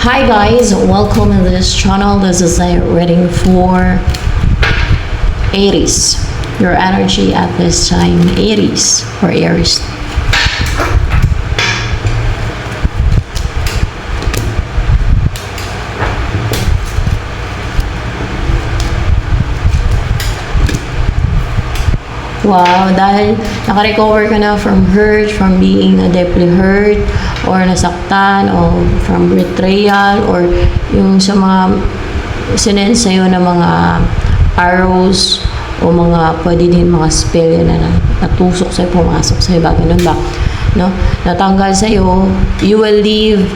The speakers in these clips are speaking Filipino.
Hi guys, welcome to this channel. This is a reading for Aries. Your energy at this time, Aries or Aries. Wow, dahil nakarecover ka na from hurt, from being deeply hurt, or nasaktan, or from betrayal, or yung sa mga sinend sa'yo na mga arrows, o mga pwede din mga spell na natusok sa'yo, pumasok sa'yo, ba, ganun ba? No? Natanggal sa'yo, you will live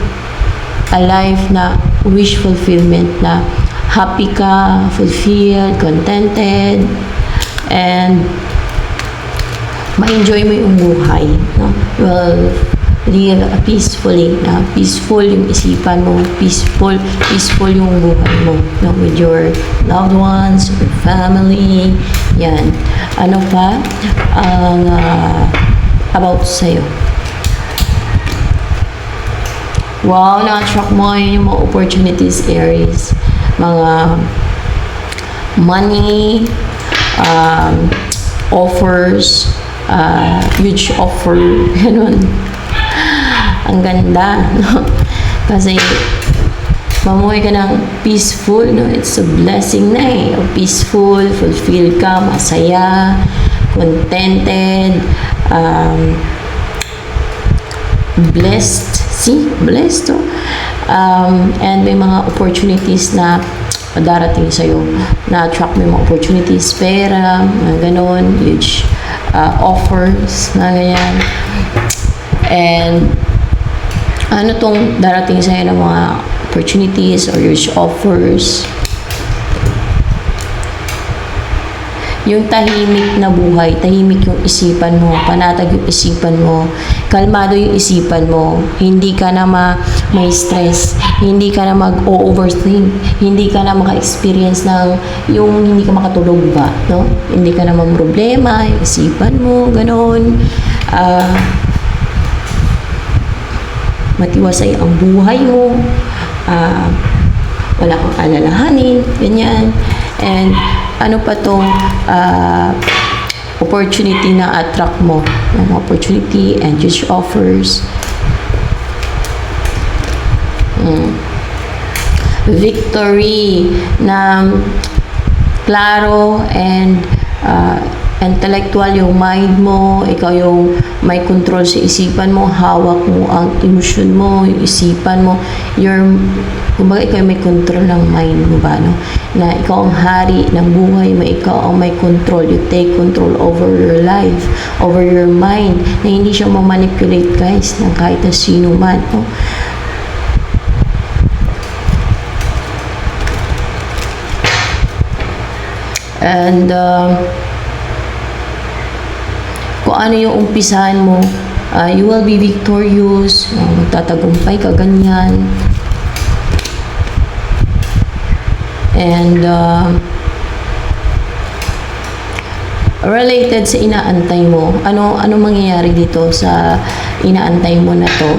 a life na wish fulfillment, na happy ka, fulfilled, contented, and ma-enjoy mo yung buhay, no? Well, live peacefully, peaceful yung isipan mo, peaceful yung buhay mo, no? With your loved ones, your family, yan. Ano pa ang about sa'yo? Wow, na-attract mo yung mga opportunities, Aries. Mga money, offers, huge offer, ganun. Ang ganda, no? Kasi mamuhay ka ng peaceful, no? It's a blessing na eh. Peaceful, fulfilled ka, masaya, contented, blessed. See? Blessed, no? And may mga opportunities na darating sa'yo. Na-attract mo yung mga opportunities, pera, mga ganun, huge offers na ganyan. And ano tong darating sa'yo ng mga opportunities or huge offers? Yung tahimik na buhay, tahimik yung isipan mo, panatag yung isipan mo, kalmado yung isipan mo, hindi ka na may stress, hindi ka na mag-overthink, hindi ka na maka-experience ng yung hindi ka makatulog ba, no? Hindi ka na problema yung isipan mo, gano'n. Matiwasay ang buhay mo, wala kang alalahanin, ganyan. And ano pa tong opportunity na attract mo, opportunity and huge offers. Victory na klaro and intellectual yung mind mo, ikaw yung may control sa isipan mo, hawak mo ang emotion mo, yung isipan mo, kumbaga ikaw yung may control ng mind mo ba, no? Na ikaw ang hari ng buhay mo, ikaw ang may control, you take control over your life, over your mind, na hindi siya ma-manipulate, guys, ng kahit na sino man, no? And kung ano yung umpisahan mo, you will be victorious, magtatagumpay ka, ganyan. And related sa inaantay mo, ano mangyayari dito sa inaantay mo na to?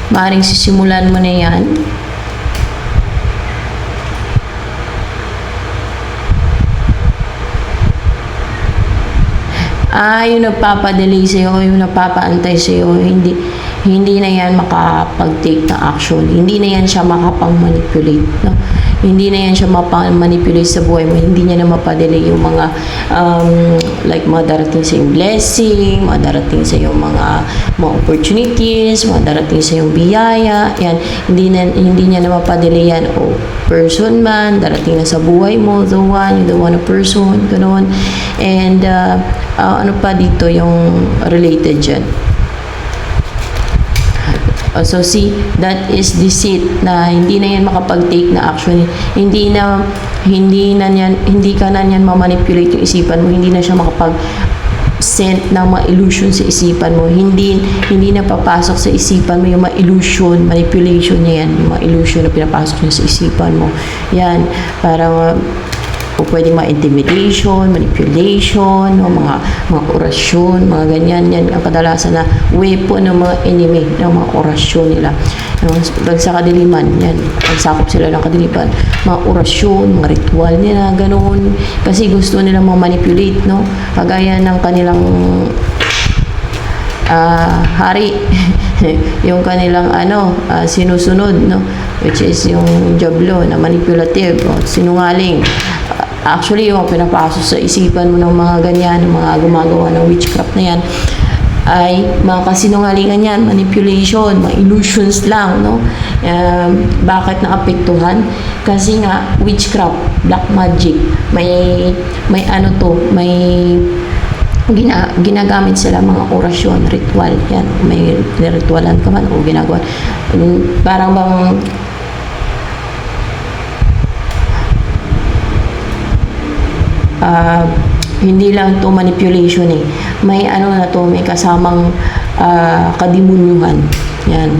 Maaaring sisimulan mo na yan. Yung nagpapadelay sa'yo, yung nagpapaantay sa'yo, hindi na yan makapag-take ng action. Hindi na yan siya makapang-manipulate, no? Hindi na yan siya mapang-manipulate sa buhay mo. Hindi niya na mapadelay yung mga like mga darating sa yung blessing, mga darating sa yung mga opportunities, mga darating sa yung biyaya. Yan, hindi niya na mapadelay yan. O person man, darating na sa buhay mo, the one a person, gano'n. And ano pa dito yung related dyan? So see, that is deceit, na hindi na yan makapag-take na action. Hindi ka na yan ma-manipulate yung isipan mo, hindi na siya makapag-send ng mga illusion sa isipan mo. Hindi na papasok sa isipan mo yung mga illusion, manipulation niya yan, yung mga illusion na pinapasok niya sa isipan mo. Yan, para o pwedeng mga intimidation, manipulation, no, mga orasyon, mga ganyan. Yan ang kadalasan na weapon ng mga enemy, ng mga orasyon nila. Sa kadiliman, yan. Pagsakop sila ng kadiliman. Mga orasyon, mga ritual nila, ganoon. Kasi gusto nila ma-manipulate, no? Kagaya ng kanilang hari. Yung kanilang sinusunod, no? Which is yung Diablo na manipulative, o sinungaling. Actually, yung pinapasok sa isipan mo ng mga ganyan, ng mga gumagawa ng witchcraft na yan, ay mga kasinungalingan yan, manipulation, mga illusions lang, no? Bakit naapektuhan? Kasi nga, witchcraft, black magic, may ginagamit sila mga orasyon, ritual, yan, may ritualan ka man o ginagawa. Parang bang hindi lang to manipulation may may kasamang kadimunyuhan, yan,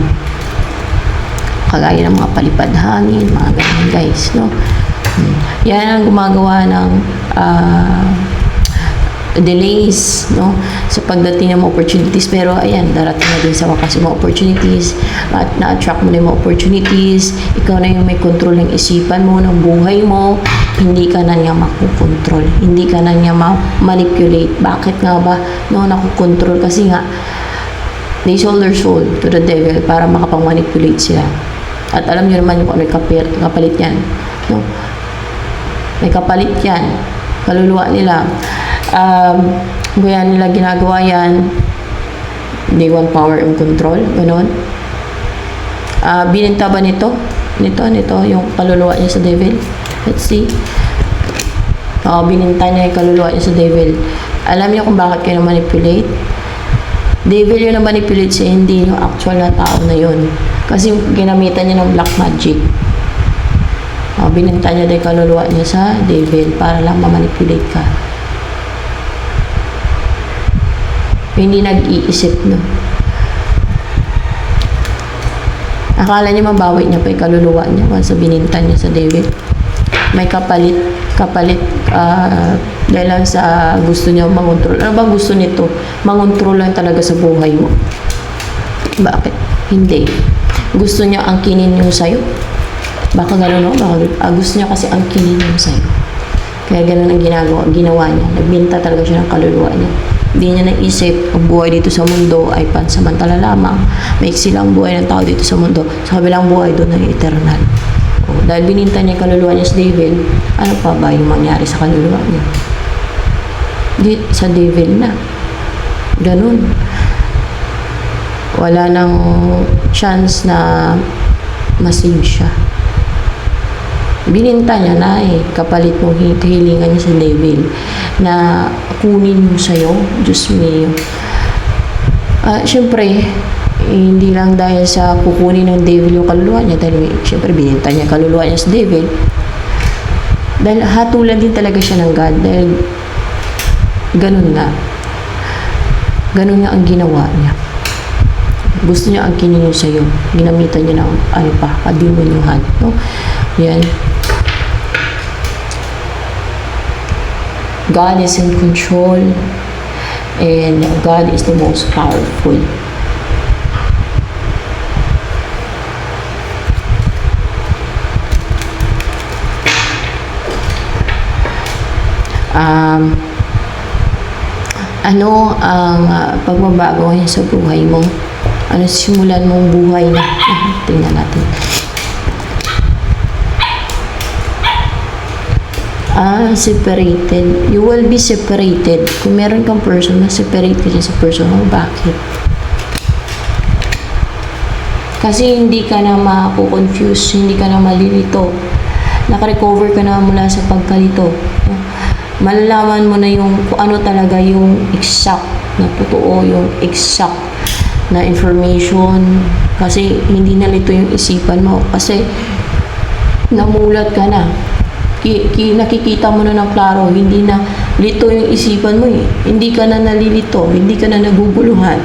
kagaya ng mga palipad hangin, mga ganyan guys, no? Yan ang gumagawa ng delays, no, sa pagdating ng mga opportunities. Pero ayan, darating na din sa wakas yung mga opportunities at na-attract mo na yung mga opportunities. Ikaw na yung may control ng isipan mo, ng buhay mo. Hindi ka na niya makukontrol, hindi ka na niya ma-manipulate. Bakit nga ba, no, nakukontrol? Kasi nga they sold their soul to the devil para makapang-manipulate sila. At alam niyo naman kung ano kapalit yan, no? May kapalit yan, kaluluwa nila. Kaya nila ginagawa yan, they want power and control, gano'n. Bininta ba nito, yung kaluluwa niya sa devil? Let's see. Bininta niya yung kaluluwa niya sa devil. Alam niyo kung bakit kayo manipulate? Devil yun na manipulate siya, hindi yung actual na tao na yun. Kasi ginamitan niya ng black magic. Bininta niya yung kaluluwa niya sa devil para lang ma-manipulate ka. Hindi nag-iisip, no? Akala niya mabawi niya pa yung kaluluwa niya once bininta niya sa devil. May kapalit dahil lang sa gusto niya mangontrol. Ano bang gusto nito? Mangontrol lang talaga sa buhay mo. Bakit? Hindi. Gusto niya angkinin yung sayo. Baka gano'n, no? Gusto niya kasi angkinin yung sayo. Kaya gano'n ang ginawa niya. Nagbinta talaga siya ng kaluluwa niya. Hindi niya naisip ang buhay dito sa mundo ay pansamantala lamang. Maiksi lang buhay ng tao dito sa mundo. Sa kabilang buhay, doon ay eternal. Dahil bininta niya yung kaluluwa niya sa devil, ano pa ba yung mangyari sa kaluluwa niya? Sa devil na. Ganun. Wala nang chance na masave siya. Bininta niya na kapalit mong kahilingan niya sa devil na kunin mo sa'yo. Diyos mio. Siyempre, hindi lang dahil sa kukunin ng devil yung kaluluwa niya, dahil siyempre bininta niya kaluluwa niya sa devil, dahil hatulan din talaga siya ng God, dahil ganun nga ang ginawa niya. Gusto niya ang kinino sa'yo, ginamitan niya ng kadimunyuhan, no? Yan. God is in control and God is the most powerful. Ano ang pagbabago ngayon sa buhay mo? Ano simulan mong buhay na? Tingnan natin. Separated. You will be separated. Kung meron kang person na separated sa person mo, bakit? Kasi hindi ka na ma-confuse, hindi ka na malilito. Naka-recover ka na mula sa pagkalito. Malalaman mo na yung kung ano talaga yung exact na totoo, yung exact na information. Kasi hindi nalito yung isipan mo. Kasi namulat ka na. Nakikita mo na ng klaro, hindi na lito yung isipan mo Hindi ka na nalilito, hindi ka na naguguluhan.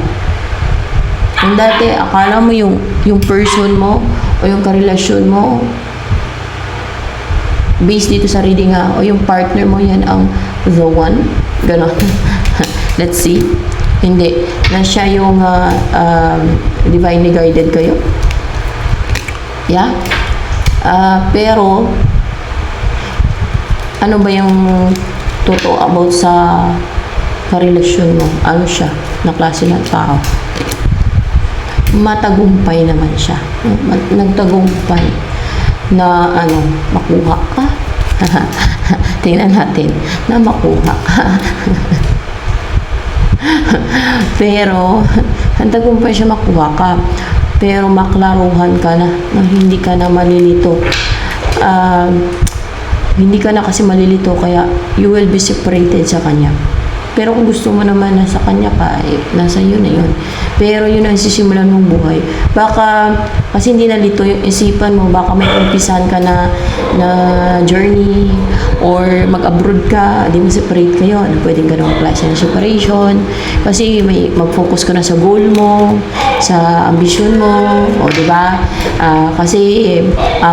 Kung dati, akala mo yung person mo o yung karelasyon mo, based dito sa reading o yung partner mo, yan ang the one. Ganon. Let's see. Hindi. Na siya yung divinely guided kayo. Yeah? Pero, ano ba yung totoo about sa relasyon mo? Ano siya? Na klase ng tao? Matagumpay naman siya. Nagtagumpay na makuha ka. Tingnan natin na makuha ka. Pero, nagtagumpay siya makuha ka. Pero maklaruhan ka na hindi ka na malilito. Hindi ka na kasi malilito, kaya you will be separated sa kanya. Pero kung gusto mo naman na sa kanya ka, nasa iyo na yun. Pero yun ang sisimulan mong buhay. Baka, kasi hindi nalito yung isipan mo, baka may umpisan ka na journey, or mag-abroad ka, di mo separate kayo, pwedeng ka na mag-klase ng separation. Kasi mag-focus ka na sa goal mo, sa ambisyon mo, o di ba? Kasi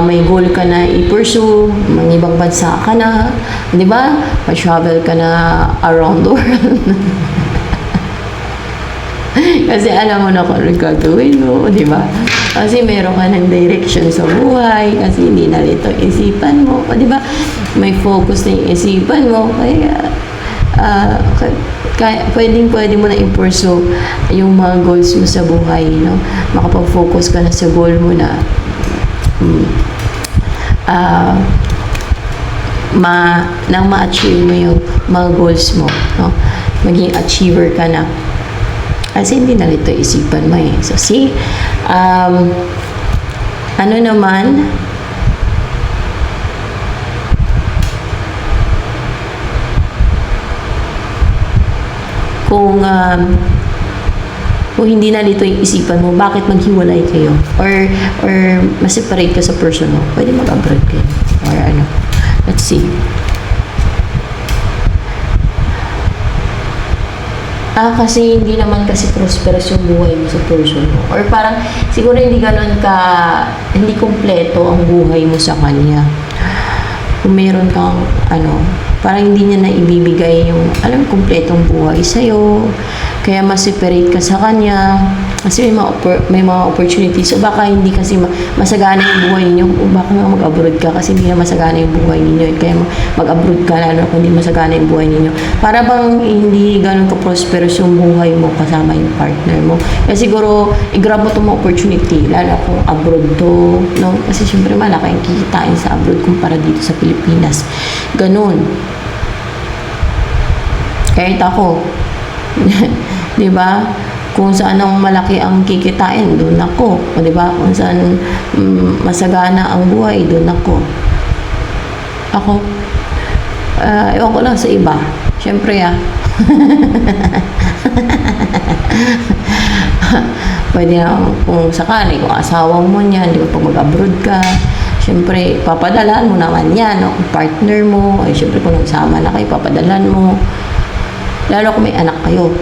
may goal ka na i-pursue, mga ibang bansa ka na, di ba? Mag-travel ka na around the world. Kasi alam mo na kung ano gagawin mo, di ba? Kasi meron ka ng direction sa buhay, kasi hindi na ito isipan mo, di ba? May focus na yung isipan mo, kaya pwede mo na i-pursue yung mga goals mo sa buhay, no? Makapag-focus ka na sa goal mo na nang ma-achieve mo yung mga goals mo, no? Maging achiever ka na. Kasi hindi na ito isipan mo eh. So, see, ano naman, kung hindi na dito yung isipan mo, bakit maghiwalay kayo? Or ma-separate ka sa person mo? Pwede mag-abroad kayo. Or let's see. Kasi hindi naman kasi prosperous yung buhay mo sa person mo. Or parang, siguro hindi ganun hindi kompleto ang buhay mo sa kanya. Kung meron kang, parang hindi niya na ibibigay yung, kompletong buhay sa'yo. Kaya ma-separate ka sa kanya. Kasi may mga opportunities. So baka hindi kasi masagana yung buhay ninyo. O baka nga mag-abroad ka kasi hindi na masagana yung buhay ninyo. Kaya mag-abroad ka lalo kung hindi masagana yung buhay ninyo. Para bang hindi ganun ka-prosperous yung buhay mo kasama yung partner mo. Kaya siguro, i-grab mo itong opportunity. Lalo kung abroad to. No? Kasi syempre malaki ang kikitain sa abroad kumpara dito sa Pilipinas. Ganun. Kahit ako, di ba? Kung saan ang malaki ang kikitain, doon ako. O di ba? Kung saan masagana ang buhay, doon ako. Ewan ko lang sa iba. Siyempre pwede na kung sakali, kung asawa mo niyan, di ba, pag mag-abroad ka, siyempre, papadalan mo naman yan, no? Kung partner mo, ay siyempre kung nagsama na kayo, papadalan mo. Lalo kung may anak kayo.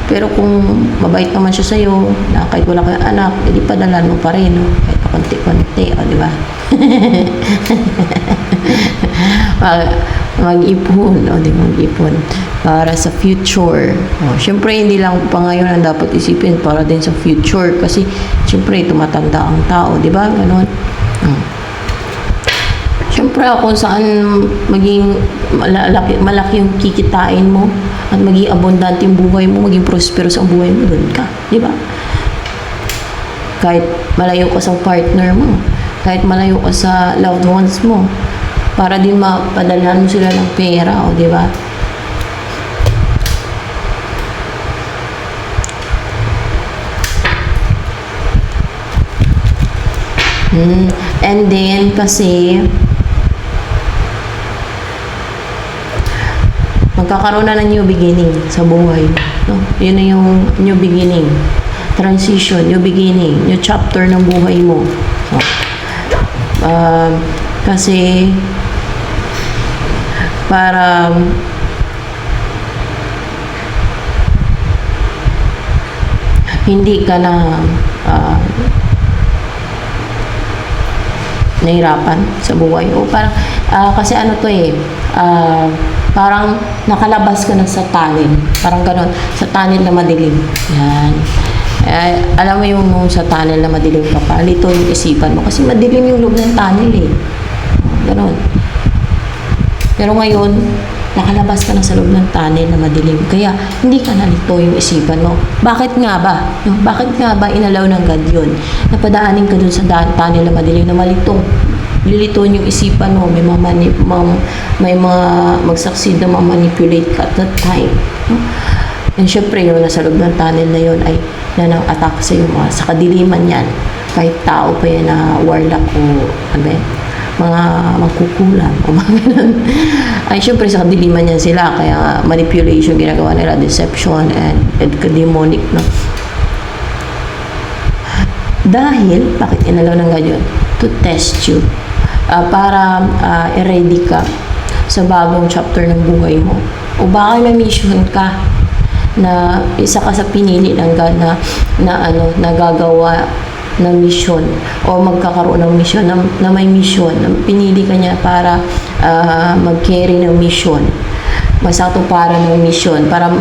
Pero kung mabait naman siya sa'yo, na kahit wala kayong anak, edi padalan mo pa rin, no? Kahit pakunti-kunti, di ba? Mag-ipon, mag-ipon para sa future. Siyempre, hindi lang pa ngayon ang dapat isipin, para din sa future. Kasi, siyempre, tumatanda ang tao, di ba? Ganon. Siyempre, kung saan maging malaki yung kikitain mo at maging abundant yung buhay mo, maging prosperous ang buhay mo, doon ka. Di ba? Kahit malayo ka sa partner mo, kahit malayo ka sa loved ones mo, para din mapadalhan mo sila ng pera, di ba? And then, kasi, magkakaroon na ng new beginning sa buhay. No? Yun na yung new beginning. Transition, new beginning, new chapter ng buhay mo. So, kasi, para hindi ka na nahirapan sa buhay. O parang, kasi parang nakalabas ka na sa tunnel. Parang ganon, sa tunnel na madilim. Yan. Alam mo yung sa tunnel na madilim ka pa, lito yung isipan mo. Kasi madilim yung loob ng tunnel eh. Ganon. Pero ngayon, nakalabas ka na sa loob ng tunnel na madilim. Kaya, hindi ka nalito yung isipan mo. Bakit nga ba? Bakit nga ba inalaw ng God yun? Napadaanin ka dun sa tunnel na madilim na malitong. Lilituin yung isipan mo. May mga mag-succeed na ma-manipulate ka at that time. And syempre, yung nasa loob ng tunnel na yun ay nanang-attack sa iyo sa kadiliman yan. Kahit tao pa yan na warlock o mga magkukulang o mga ganun. Ay syempre sa kadiliman yan sila. Kaya manipulation ginagawa nila, deception and demonic. No? Dahil, bakit inalaw ng God yun? To test you. Para i-ready ka sa bagong chapter ng buhay mo. O baka may mission ka na isa ka sa pinili ng God na gagawa ng mission o magkakaroon ng mission na may mission, na pinili ka niya para mag-carry ng mission, masatuparan ng mission para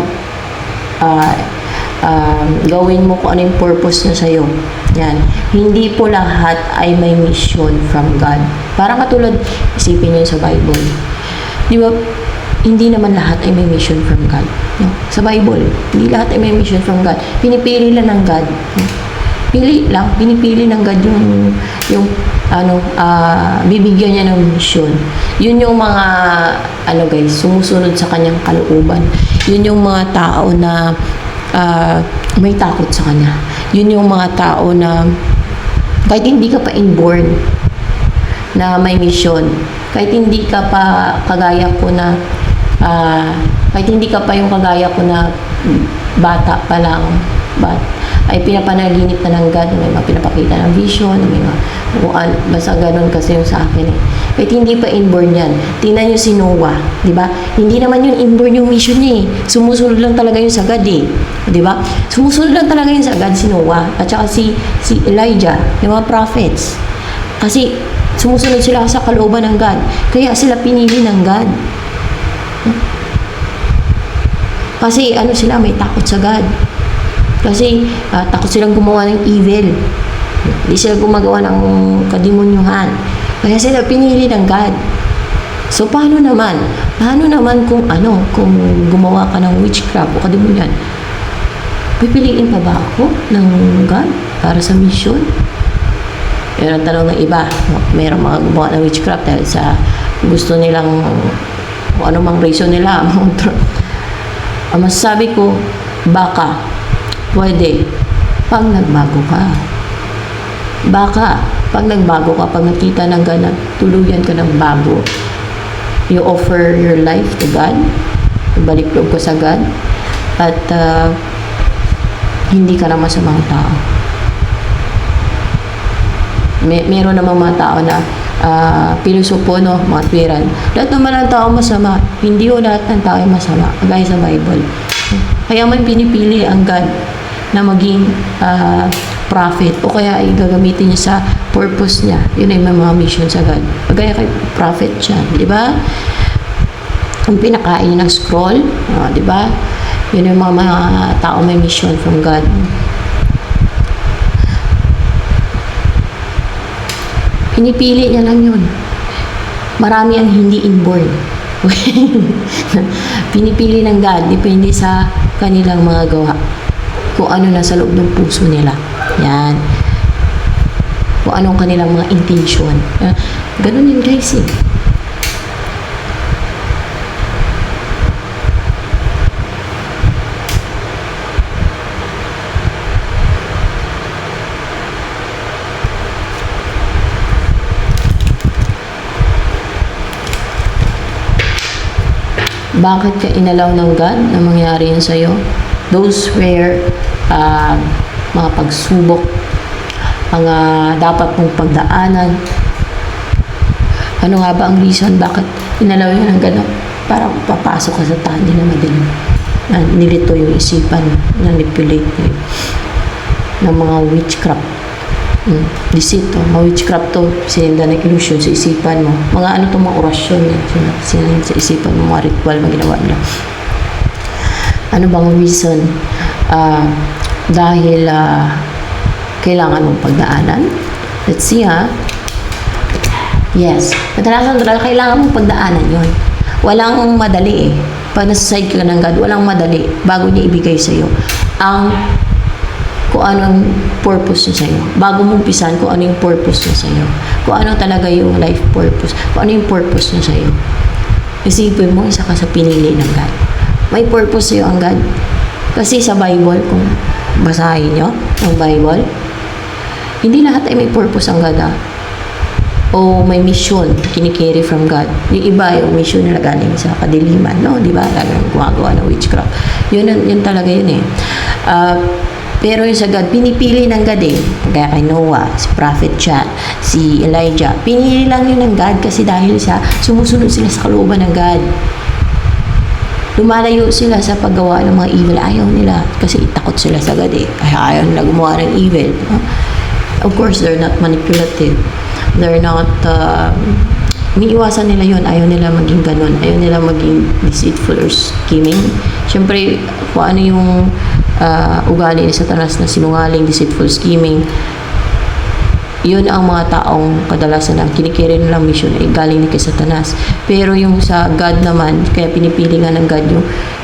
gawin mo kung ano yung purpose niya sa'yo. Yan. Hindi po lahat ay may mission from God. Parang katulad, isipin niyo sa Bible. Di ba, hindi naman lahat ay may mission from God. No? Sa Bible, hindi lahat ay may mission from God. Pinipili lang ng God. No? Pinipili ng God yung bibigyan niya ng mission. Yun yung mga, guys, sumusunod sa kanyang kalooban. Yun yung mga tao na may takot sa kanya. Yun yung mga tao na kahit hindi ka pa inborn na may mission, kahit hindi ka pa kagaya ko na kahit hindi ka pa yung kagaya ko na bata pa lang, ay pinapanaginip na ng God, may mga pinapakita ng vision, may mga basta ganun kasi yung sa akin eh. Kahit hindi pa inborn yan. Tingnan nyo si Noah, di ba? Hindi naman yun inborn yung mission niya eh. Sumusunod lang talaga yun sa God eh. Di ba? Sumusunod lang talaga yun sa God si Noah at saka si Elijah, yung mga prophets. Kasi sumusunod sila sa kalooban ng God. Kaya sila pinili ng God. Kasi sila may takot sa God. Kasi takot silang gumawa ng evil. Hindi sila gumagawa ng kademonyuhan. Kaya sila pinili ng God. So paano naman? Paano naman kung gumawa ka ng witchcraft o kademonyan? Pipiliin pa ba ako ng God para sa mission? Yan ang tanong ng iba. Mayroong mga gumawa ng witchcraft dahil sa gusto nilang kung ano mang reason nila. Ang masasabi ko, baka pwede pag nagbago ka. Baka pag nagbago ka, pag nakita ng God na tuluyan ka ng bago, you offer your life to God, balik loob ka sa God, at hindi ka na masamang tao. Meron namang mga tao na pilosopo, no, mga twiran. Lahat naman ng tao masama. Hindi o lahat ng tao ay masama. Gaya sa Bible. Kaya may pinipili ang God na maging prophet o kaya ay gagamitin niya sa purpose niya. Yun ay may mga mission sa God. Kaya kay prophet siya. Di ba? Ang pinakain niya ng scroll. Di ba? Yun yung mga tao may mission from God. Pinipili niya lang yun. Marami ang hindi inborn. Pinipili ng God. Depende sa kanilang mga gawa. Kung ano nasa loob ng puso nila. Yan. Kung anong kanilang mga intention. Ganun yun guys eh. Bakit ka inalaw ng God na mangyari yun sa'yo? Those were mga pagsubok, mga dapat mong pagdaanan. Ano nga ba ang reason bakit inalaw yun ng gano'n? Parang papasok ka sa tali na madilim. Nilito yung isipan, manipulate ng mga witchcraft. Deceit to, mga witchcraft to, sininda ng illusion sa isipan mo. Mga ano itong mga orasyon, sininda sa isipan mo, mga ritual, mga ginawa nila. Ano bang reason? Dahil kailangan mong pagdaanan. Let's see Yes, kadalasan talaga kailangan mong pagdaanan yon. Walang madali Pag nasa side ka ng God, walang madali bago niya ibigay sa'yo kung anong purpose niya sa'yo. Bago mo umpisan kung ano yung purpose niya sa'yo. Kung ano talaga yung life purpose. Kung ano yung purpose niya sa'yo. Isipin mo, isa ka sa pinili ng God. May purpose sa'yo ang God. Kasi sa Bible, kung basahin nyo ang Bible, hindi lahat ay may purpose ang God o may mission kinikerry from God. Yung iba, yung mission nila galing sa kadiliman, no? Di ba? Galing gumagawa ng witchcraft. Yun talaga yun pero yung sa God, pinipili ng God Kaya kay Noah, si Prophet Chat, si Elijah, pinili lang yun ng God kasi dahil sumusunod sila sa kalooban ng God. Lumalayo sila sa paggawa ng mga evil. Ayaw nila kasi takot sila sa God Kaya ayaw nila gumawa ng evil. Of course, they're not manipulative. They're not, umiiwasan nila yun. Ayaw nila maging ganun. Ayaw nila maging deceitful or scheming. Siyempre, kung ano yung ugali ni Satanas na sinungaling, deceitful, scheming, yun ang mga taong kadalasan ang kinikiri nilang mission ay galing ni kay Satanas. Pero yung sa God naman, kaya pinipili nga ng God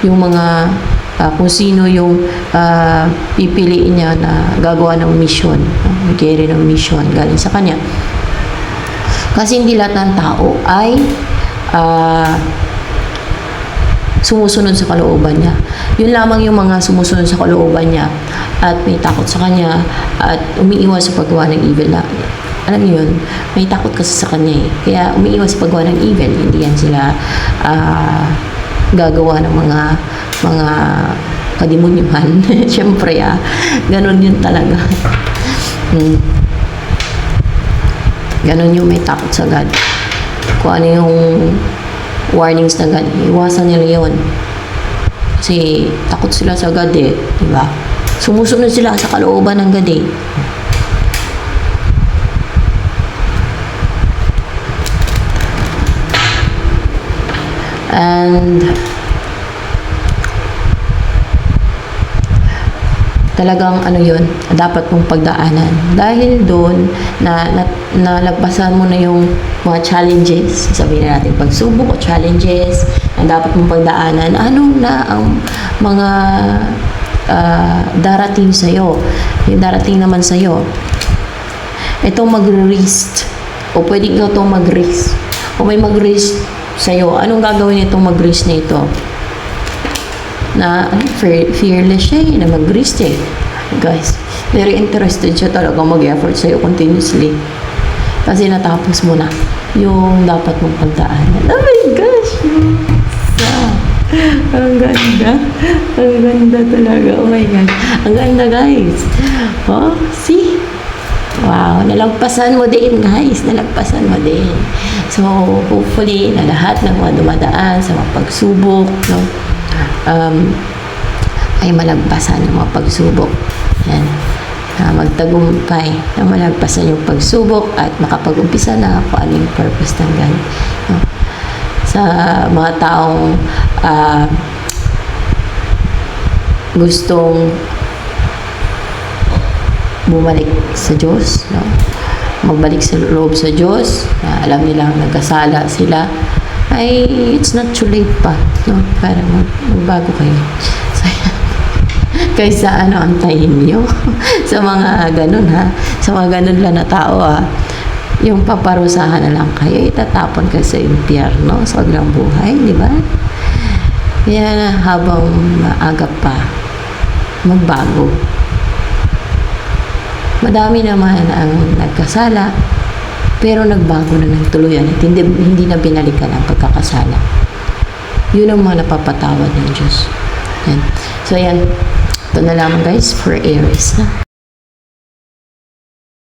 yung mga kung sino yung pipiliin niya na gagawa ng mission, mag-carry ng mission galing sa kanya. Kasi hindi lahat ng tao ay sumusunod sa kalooban niya. Yun lamang yung mga sumusunod sa kalooban niya at may takot sa kanya at umiiwas sa paggawa ng evil na. Alam niyo yun, may takot kasi sa kanya Kaya umiiwas sa paggawa ng evil. Hindi yan sila gagawa ng mga kadimunyuhan. Siyempre ganun yun talaga. Ganon yung may takot sa God. Kung ano yung warnings na God, iwasan nila yun. Kasi takot sila sa God diba? Sumusunod sila sa kalooban ng God And talagang yun, dapat mong pagdaanan. Dahil doon, nalagpasan mo na yung mga challenges, sabihin na natin pagsubok o challenges, na dapat mong pagdaanan. Ano na ang mga darating sa'yo? Yung darating naman sa'yo, itong mag-risk, o pwede ikaw itong mag-risk, o may mag-risk sa'yo, anong gagawin itong mag-risk na ito? Na fearless siya na mag-risk guys, very interested siya talaga mag-effort sa'yo continuously kasi natapos mo na yung dapat mong pagdaanan. Oh my gosh, ang ganda talaga. Oh my god, ang ganda guys. See, wow, nalagpasan mo din guys, nalagpasan mo din. So hopefully na lahat ng mga dumadaan sa mga pagsubok ay malagpasan yung mga pagsubok. Yan. Magtagumpay na malagpasan yung pagsubok at makapag-umpisa na kung ano yung purpose ng God. Sa mga taong gustong bumalik sa Diyos, magbalik sa loob sa Diyos, alam nilang nagkasala sila, ay it's not too late pa para magbago kayo. So, kaysa antayin niyo sa mga ganun sa mga ganun lang na tao yung paparusahan na lang kayo, itatapon kayo sa impyerno sa walang buhay, di ba? Kaya habang maaga pa magbago. Madami naman ang nagkasala pero nagbago na ng tuluyan at hindi na binalikan ang pagkakasala. Yun ang mga napapatawad ng Diyos. Yan. So, yan. Ito na lang guys for Aries.